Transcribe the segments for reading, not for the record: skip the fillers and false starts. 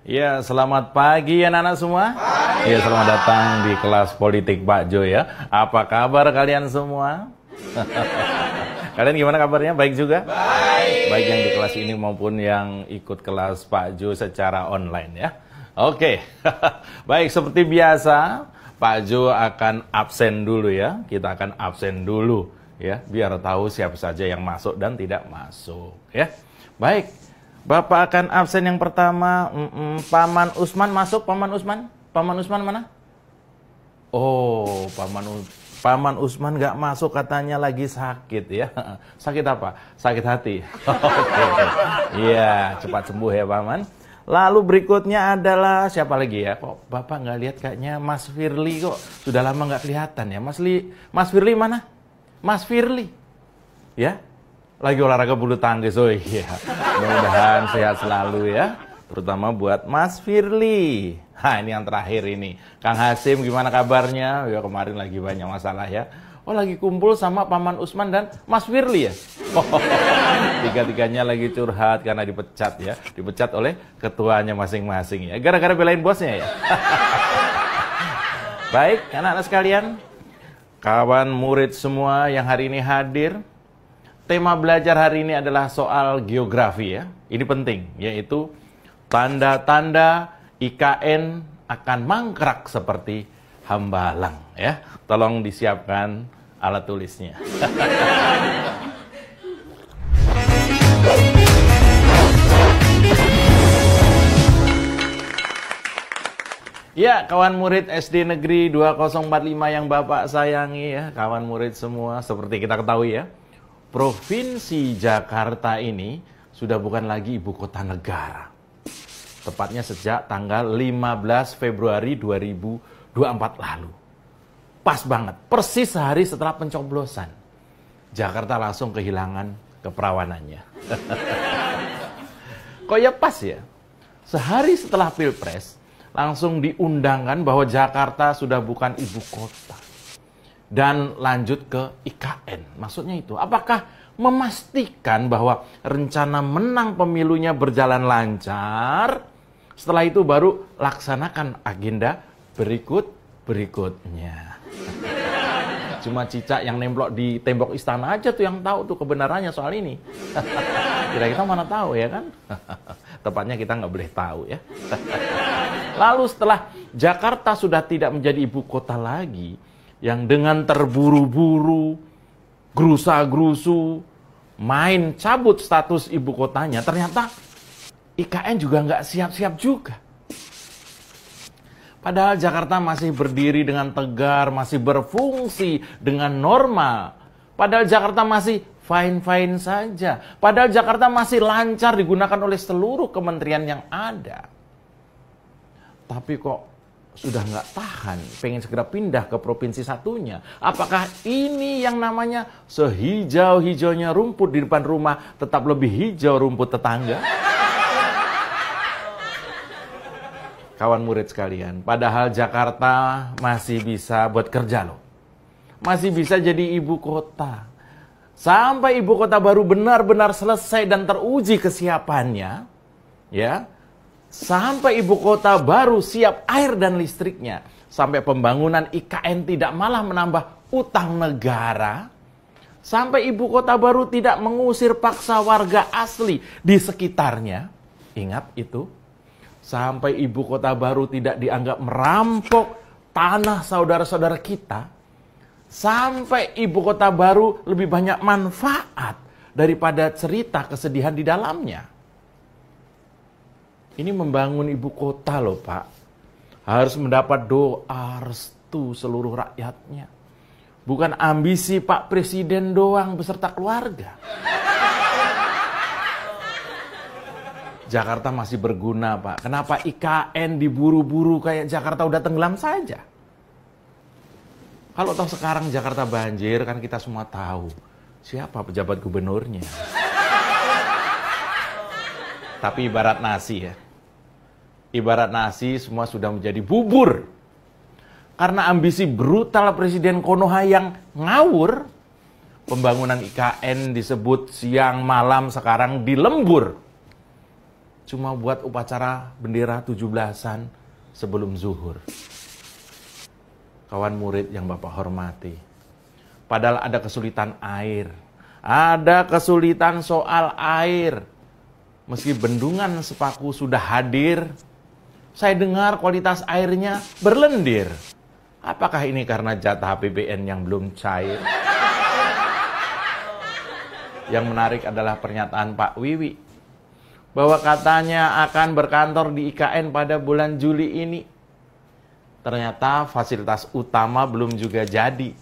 Ya, selamat pagi anak-anak semua. Ya, selamat datang di kelas politik Pak Jo ya. Apa kabar kalian semua? Kalian gimana kabarnya? Baik juga? Baik. Baik yang di kelas ini maupun yang ikut kelas Pak Jo secara online ya. Oke. Baik, seperti biasa, Pak Jo akan absen dulu ya. Kita akan absen dulu ya, biar tahu siapa saja yang masuk dan tidak masuk ya. Baik. Bapak akan absen yang pertama. Paman Usman masuk. Paman Usman? Paman Usman mana? Oh, Paman Usman nggak masuk, katanya lagi sakit ya. Sakit apa? Sakit hati. Iya, cepat sembuh ya Paman. Lalu berikutnya adalah siapa lagi ya? Kok Bapak nggak lihat kayaknya Mas Firly kok sudah lama nggak kelihatan ya? Mas Firly mana? Mas Firly, ya? Lagi olahraga bulu tangkis, oh iya. Mudah-mudahan sehat selalu ya. Terutama buat Mas Firly. Nah, ini yang terakhir ini. Kang Hasim gimana kabarnya? Ya kemarin lagi banyak masalah ya. Oh, lagi kumpul sama Paman Usman dan Mas Firly ya? Oh, tiga-tiganya lagi curhat karena dipecat ya. Dipecat oleh ketuanya masing-masing ya. Gara-gara belain bosnya ya. Baik, anak-anak sekalian. Kawan murid semua yang hari ini hadir. Tema belajar hari ini adalah soal geografi ya. Ini penting, yaitu tanda-tanda IKN akan mangkrak seperti hambalang ya. Tolong disiapkan alat tulisnya. Ya, kawan murid SD Negeri 2045 yang Bapak sayangi ya, kawan murid semua, seperti kita ketahui ya, Provinsi Jakarta ini sudah bukan lagi ibu kota negara. Tepatnya sejak tanggal 15 Februari 2024 lalu. Pas banget, persis sehari setelah pencoblosan. Jakarta langsung kehilangan keperawanannya. Kok ya pas ya? Sehari setelah Pilpres, langsung diundangkan bahwa Jakarta sudah bukan ibu kota. Dan lanjut ke IKN. Maksudnya itu, apakah memastikan bahwa rencana menang pemilunya berjalan lancar? Setelah itu baru laksanakan agenda berikutnya. Cuma cicak yang nemplok di tembok istana aja tuh yang tahu tuh kebenarannya soal ini. Kira-kira mana tahu ya kan? Tepatnya kita nggak boleh tahu ya. Lalu setelah Jakarta sudah tidak menjadi ibu kota lagi, yang dengan terburu-buru, gerusa-gerusu, main cabut status ibu kotanya, ternyata IKN juga nggak siap-siap juga. Padahal Jakarta masih berdiri dengan tegar, masih berfungsi dengan normal. Padahal Jakarta masih fine-fine saja. Padahal Jakarta masih lancar digunakan oleh seluruh kementerian yang ada. Tapi kok sudah nggak tahan, pengen segera pindah ke provinsi satunya. Apakah ini yang namanya sehijau-hijaunya rumput di depan rumah tetap lebih hijau rumput tetangga? Kawan murid sekalian, padahal Jakarta masih bisa buat kerja loh. Masih bisa jadi ibu kota. Sampai ibu kota baru benar-benar selesai dan teruji kesiapannya, ya. Sampai ibu kota baru siap air dan listriknya. Sampai pembangunan IKN tidak malah menambah utang negara. Sampai ibu kota baru tidak mengusir paksa warga asli di sekitarnya. Ingat itu. Sampai ibu kota baru tidak dianggap merampok tanah saudara-saudara kita. Sampai ibu kota baru lebih banyak manfaat daripada cerita kesedihan di dalamnya. Ini membangun ibu kota loh Pak. Harus mendapat doa, restu seluruh rakyatnya. Bukan ambisi Pak Presiden doang beserta keluarga. Jakarta masih berguna Pak. Kenapa IKN diburu-buru kayak Jakarta udah tenggelam saja? Kalau tahu sekarang Jakarta banjir kan kita semua tahu. Siapa pejabat gubernurnya? Tapi ibarat nasi ya. Ibarat nasi semua sudah menjadi bubur. Karena ambisi brutal Presiden Konoha yang ngawur, pembangunan IKN disebut siang malam sekarang dilembur. cuma buat upacara bendera 17-an sebelum zuhur. Kawan murid yang Bapak hormati, padahal ada kesulitan air, ada kesulitan soal air. Meski bendungan Sepaku sudah hadir, saya dengar kualitas airnya berlendir. Apakah ini karena jatah APBN yang belum cair? Yang menarik adalah pernyataan Pak Wiwi, bahwa katanya akan berkantor di IKN pada bulan Juli ini. Ternyata fasilitas utama belum juga jadi.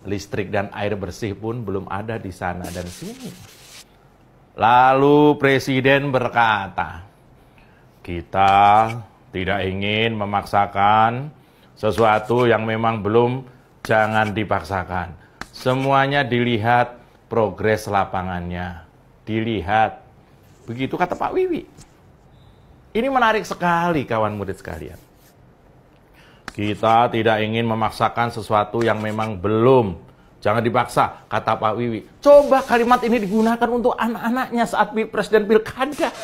Listrik dan air bersih pun belum ada di sana dan sini. Lalu Presiden berkata, kita tidak ingin memaksakan sesuatu yang memang belum, jangan dipaksakan. Semuanya dilihat progres lapangannya. Dilihat. Begitu kata Pak Wiwi. Ini menarik sekali kawan murid sekalian. Kita tidak ingin memaksakan sesuatu yang memang belum. Jangan dipaksa, kata Pak Wiwi. Coba kalimat ini digunakan untuk anak-anaknya saat Pilpres dan Pilkada.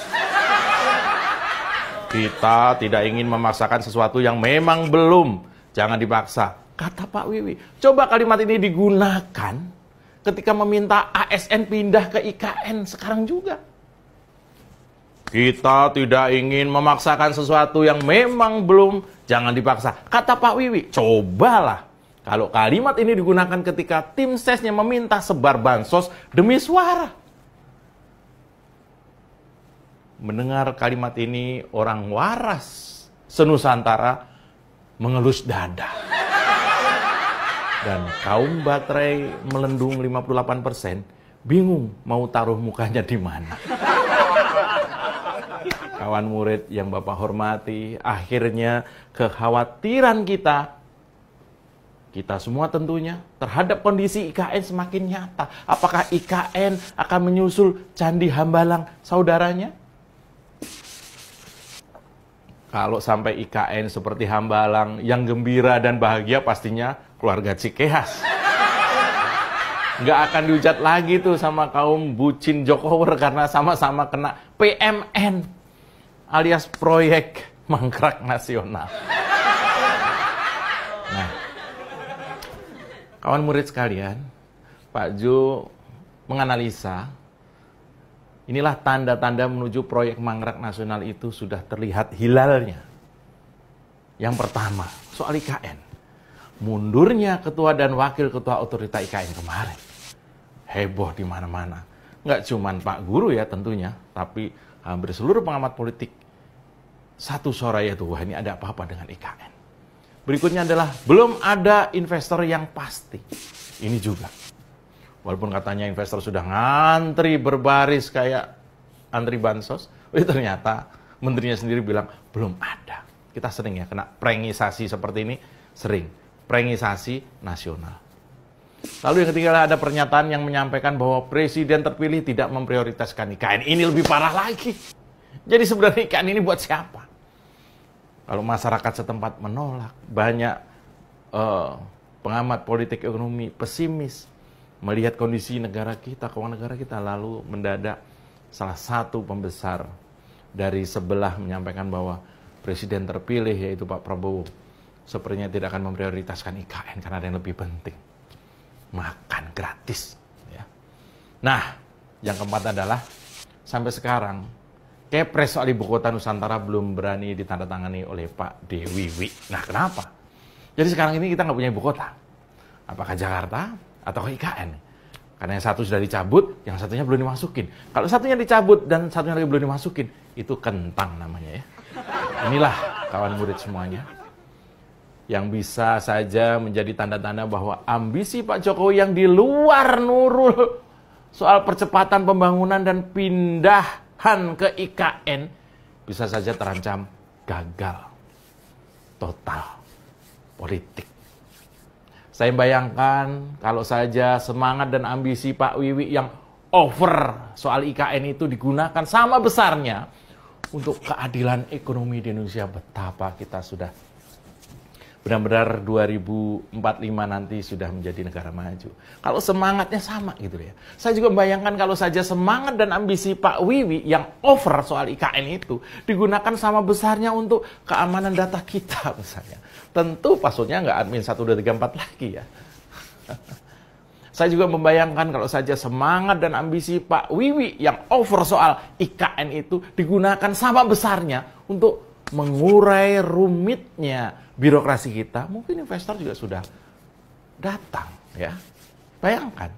Kita tidak ingin memaksakan sesuatu yang memang belum. Jangan dipaksa, kata Pak Wiwi. Coba kalimat ini digunakan ketika meminta ASN pindah ke IKN sekarang juga. Kita tidak ingin memaksakan sesuatu yang memang belum, jangan dipaksa. Kata Pak Wiwi, cobalah kalau kalimat ini digunakan ketika tim sesnya meminta sebar bansos demi suara. Mendengar kalimat ini, orang waras senusantara mengelus dada. Dan kaum baterai melendung 58% bingung mau taruh mukanya di mana. Kawan murid yang Bapak hormati, akhirnya kekhawatiran kita semua tentunya terhadap kondisi IKN semakin nyata. Apakah IKN akan menyusul Candi Hambalang saudaranya? Kalau sampai IKN seperti Hambalang, yang gembira dan bahagia pastinya keluarga Cikeas. Nggak akan dihujat lagi tuh sama kaum bucin Jokower karena sama-sama kena PMN. Alias proyek mangkrak nasional. Nah, kawan murid sekalian, Pak Jo menganalisa, inilah tanda-tanda menuju proyek mangkrak nasional itu sudah terlihat hilalnya. Yang pertama, soal IKN. Mundurnya ketua dan wakil ketua otorita IKN kemarin. Heboh di mana-mana. Nggak cuman Pak Guru ya tentunya, tapi hampir seluruh pengamat politik satu suara yaitu, wah ini ada apa-apa dengan IKN. Berikutnya adalah belum ada investor yang pasti. Ini juga. Walaupun katanya investor sudah ngantri berbaris kayak antri bansos, ternyata menterinya sendiri bilang belum ada. Kita sering ya kena prengisasi seperti ini, sering. Prengisasi nasional. Lalu yang ketiga ada pernyataan yang menyampaikan bahwa presiden terpilih tidak memprioritaskan IKN. Ini lebih parah lagi. Jadi sebenarnya IKN ini buat siapa? Kalau masyarakat setempat menolak, banyak pengamat politik ekonomi pesimis melihat kondisi negara kita, keuangan negara kita, lalu mendadak salah satu pembesar dari sebelah menyampaikan bahwa presiden terpilih yaitu Pak Prabowo sepertinya tidak akan memprioritaskan IKN karena ada yang lebih penting, makan gratis. Ya. Nah, yang keempat adalah sampai sekarang Kepres soal ibu kota Nusantara belum berani ditandatangani oleh Pak Dewiwi. Nah, kenapa? Jadi sekarang ini kita nggak punya ibu kota. Apakah Jakarta atau IKN? Karena yang satu sudah dicabut, yang satunya belum dimasukin. Kalau satunya dicabut dan satunya lagi belum dimasukin, itu kentang namanya ya. Inilah kawan murid semuanya. Yang bisa saja menjadi tanda-tanda bahwa ambisi Pak Jokowi yang di luar Nurul soal percepatan pembangunan dan pindah ke IKN bisa saja terancam gagal total politik. Saya bayangkan kalau saja semangat dan ambisi Pak Wiwi yang over soal IKN itu digunakan sama besarnya untuk keadilan ekonomi di Indonesia, betapa kita sudah benar-benar 2045 nanti sudah menjadi negara maju. Kalau semangatnya sama gitu ya. Saya juga membayangkan kalau saja semangat dan ambisi Pak Wiwi yang over soal IKN itu digunakan sama besarnya untuk keamanan data kita misalnya. Tentu passwordnya nggak admin 1, 2, 3, 4 lagi ya. Saya juga membayangkan kalau saja semangat dan ambisi Pak Wiwi yang over soal IKN itu digunakan sama besarnya untuk mengurai rumitnya birokrasi kita, mungkin investor juga sudah datang ya. Bayangkan.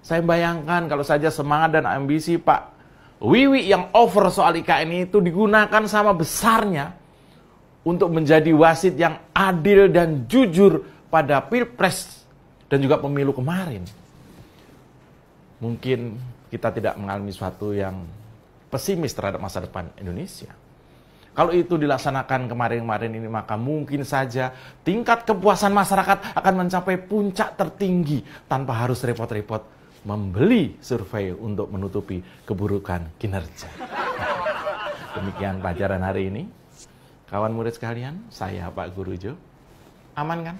Saya bayangkan kalau saja semangat dan ambisi Pak Wiwi yang over soal IKN itu digunakan sama besarnya untuk menjadi wasit yang adil dan jujur pada Pilpres dan juga pemilu kemarin. Mungkin kita tidak mengalami sesuatu yang pesimis terhadap masa depan Indonesia. Kalau itu dilaksanakan kemarin-kemarin ini, maka mungkin saja tingkat kepuasan masyarakat akan mencapai puncak tertinggi tanpa harus repot-repot membeli survei untuk menutupi keburukan kinerja. Demikian pelajaran hari ini. Kawan murid sekalian, saya Pak Guru Jo. Aman kan?